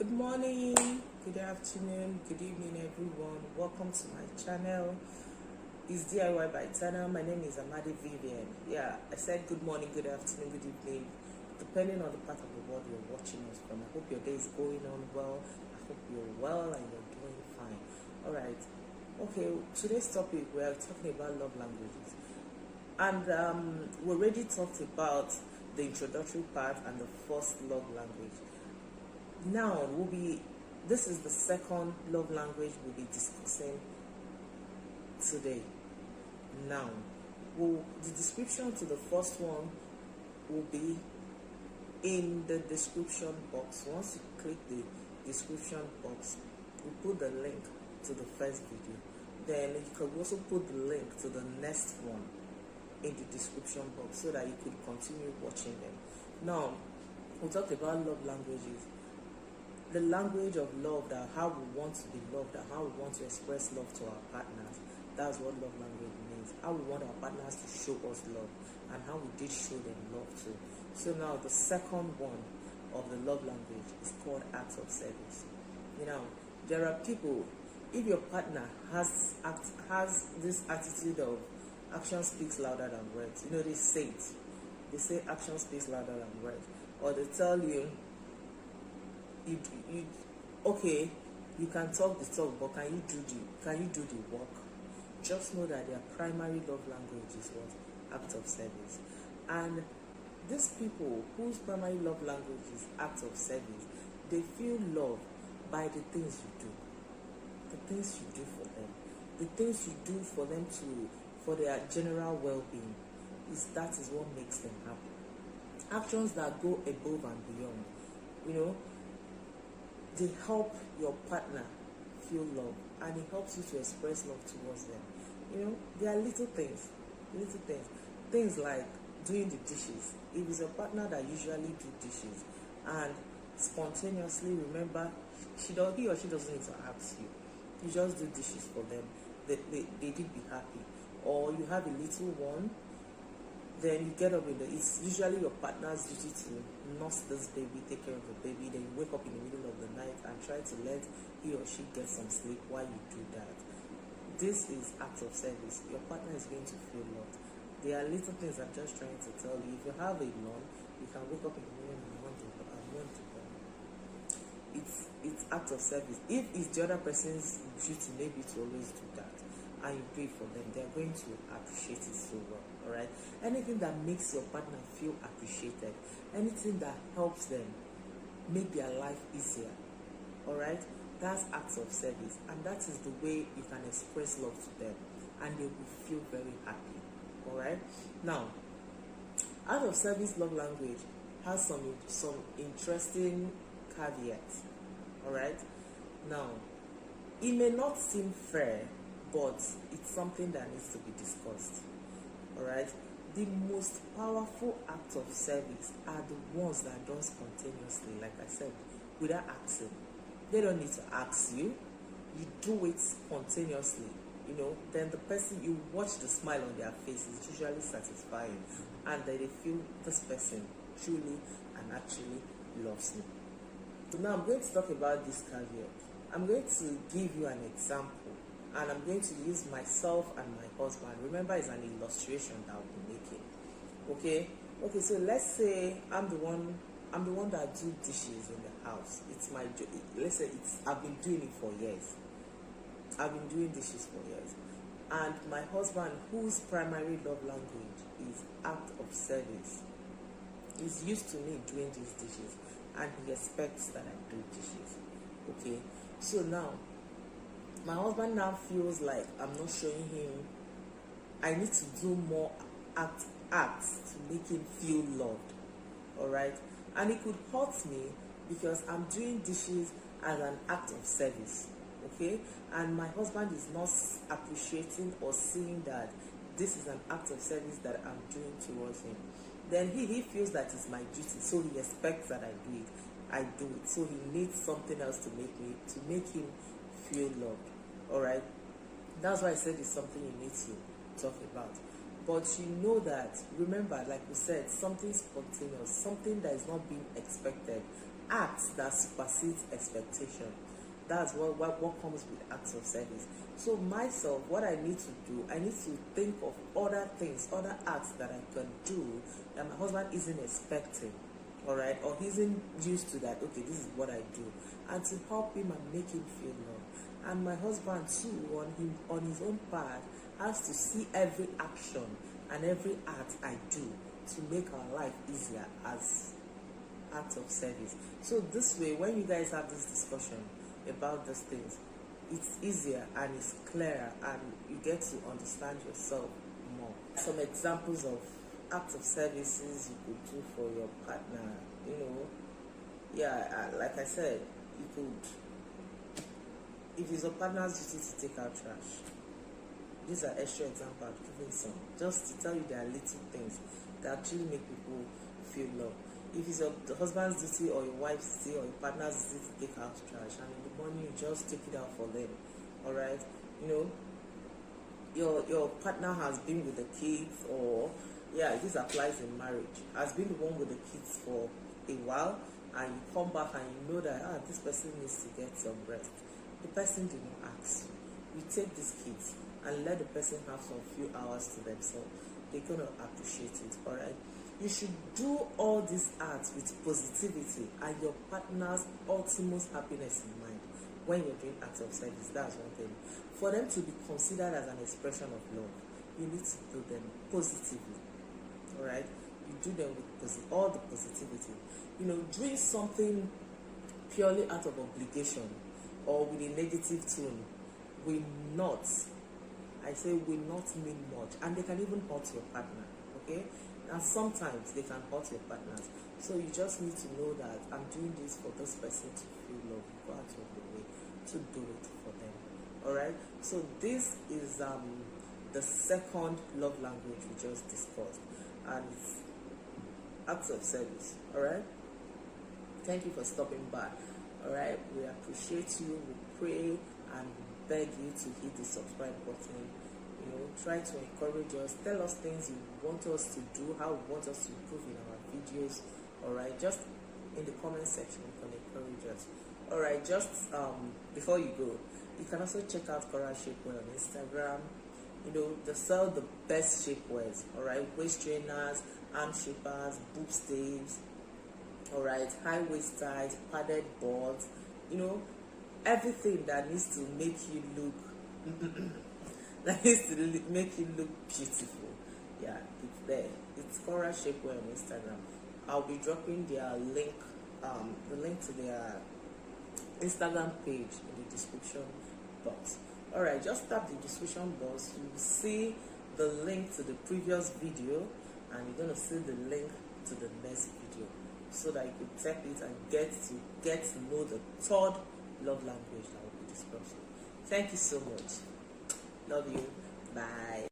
Good morning, good afternoon, good evening, everyone. Welcome to my channel. It's DIY by Tana. My name is Amadi Vivian. Yeah, I said good morning, good afternoon, good evening, depending on the part of the world you're watching us from. I hope your day is going on well. I hope you're well and you're doing fine. All right. Okay, today's topic, we are talking about love languages. And we already talked about the introductory part and the first love language. Now this is the second love language we'll be discussing today. Now, the description to the first one will be in the description box. Once you click the description box, we put the link to the first video. Then you can also put the link to the next one in the description box so that you could continue watching them. Now, we talked about love languages. The language of love, that how we want to be loved, and how we want to express love to our partners. That's what love language means. How we want our partners to show us love, and how we did show them love too. So now the second one of the love language is called acts of service. There are people, if your partner has this attitude of action speaks louder than words, they say it. They say action speaks louder than words. Or they tell you, okay, you can talk the talk, but can you do the work? Just know that their primary love language is what? Act of service. And these people whose primary love language is act of service, they feel loved by the things you do. The things you do for them. The things you do for them for their general well-being. That is what makes them happy. Actions that go above and beyond. They help your partner feel love, and it helps you to express love towards them. There are little things. Things like doing the dishes. If it's a partner that usually do dishes and spontaneously remember, he or she doesn't need to ask you. You just do dishes for them. They did be happy. Or you have a little one, then you get up it's usually your partner's duty to nurse this baby, take care of the baby. Then you wake up in the middle of the night and try to let he or she get some sleep while you do that. This is act of service. Your partner is going to feel loved. There are little things I'm just trying to tell you. If you have a lawn, you can wake up in the morning and want to it's act of service. If it's the other person's duty, maybe to always do that, and you pray for them, they're going to appreciate it so well. All right. Anything that makes your partner feel appreciated, anything that helps them make their life easier, all right, that's acts of service, and that is the way you can express love to them, and they will feel very happy. All right. Now, out of service love language has some interesting caveats. All right. Now, it may not seem fair, but it's something that needs to be discussed. All right. The most powerful acts of service are the ones that are done spontaneously, like I said, without asking. They don't need to ask you. You do it spontaneously. Then the person, you watch the smile on their face, is usually satisfying, and then they feel this person truly and actually loves me. So now I'm going to talk about this caveat. I'm going to give you an example, and I'm going to use myself and my husband. Remember, it's an illustration that I'll be making. Okay, so let's say I'm the one that do dishes in the house. It's my job. Let's say I've been doing it for years. I've been doing dishes for years. And my husband, whose primary love language is act of service, is used to me doing these dishes, and he expects that I do dishes. Okay, so now my husband now feels like I'm not showing him. I need to do more acts to make him feel loved. All right, and it could hurt me because I'm doing dishes as an act of service. Okay, and my husband is not appreciating or seeing that this is an act of service that I'm doing towards him. Then he feels that it's my duty, so he expects that I do it. So he needs something else to make him feel loved. All right, that's why I said it's something you need to talk about. But that, remember, like we said, something spontaneous, something that is not being expected, acts that supersedes expectation. That's what comes with acts of service. So myself, what I need to do, I need to think of other things, other acts that I can do that my husband isn't expecting, all right, or he isn't used to that. Okay, this is what I do, and to help him and make him feel loved. And my husband too, on his own part, has to see every action and every act I do to make our life easier as acts of service. So this way, when you guys have this discussion about these things, it's easier and it's clearer, and you get to understand yourself more. Some examples of acts of services you could do for your partner, like I said, you could, if it's your partner's duty to take out trash, these are extra examples, I'm giving some, just to tell you there are little things that actually make people feel love. If it's the husband's duty or your wife's duty or your partner's duty to take out trash, and in the morning you just take it out for them, all right? Your partner has been with the kids, or this applies in marriage, has been the one with the kids for a while, and you come back and you know that this person needs to get some rest. The person did not ask you. You take these kids and let the person have some few hours to themselves. They're gonna appreciate it, all right? You should do all these acts with positivity and your partner's utmost happiness in mind when you're doing acts of service. That's one thing. For them to be considered as an expression of love, you need to do them positively. All right? You do them with all the positivity. Doing something purely out of obligation or with a negative tone will not, will not mean much, and they can even hurt your partner. Okay? And sometimes they can hurt your partners. So you just need to know that I'm doing this for this person to feel love. Go out of the way to do it for them. Alright? So this is the second love language we just discussed. And it's acts of service. Alright? Thank you for stopping by. Alright? We appreciate you. We pray and beg you to hit the subscribe button. Try to encourage us. Tell us things you want us to do, how you want us to improve in our videos. Alright, just in the comment section you can encourage us. Alright, just before you go, you can also check out Coral Shapewear on Instagram. They sell the best shapewears. Alright, waist trainers, arm shapers, boob staves, alright, high waist ties, padded boards, everything that needs to make you look that needs to make you look beautiful. Yeah, it's there. It's Coral Shapewear on Instagram. I'll be dropping their link, the link to their Instagram page in the description box. Alright, just tap the description box. You will see the link to the previous video, and you're gonna see the link to the next video, so that you could tap it and get to know the third love language that will be discussed. Thank you so much. Love you. Bye.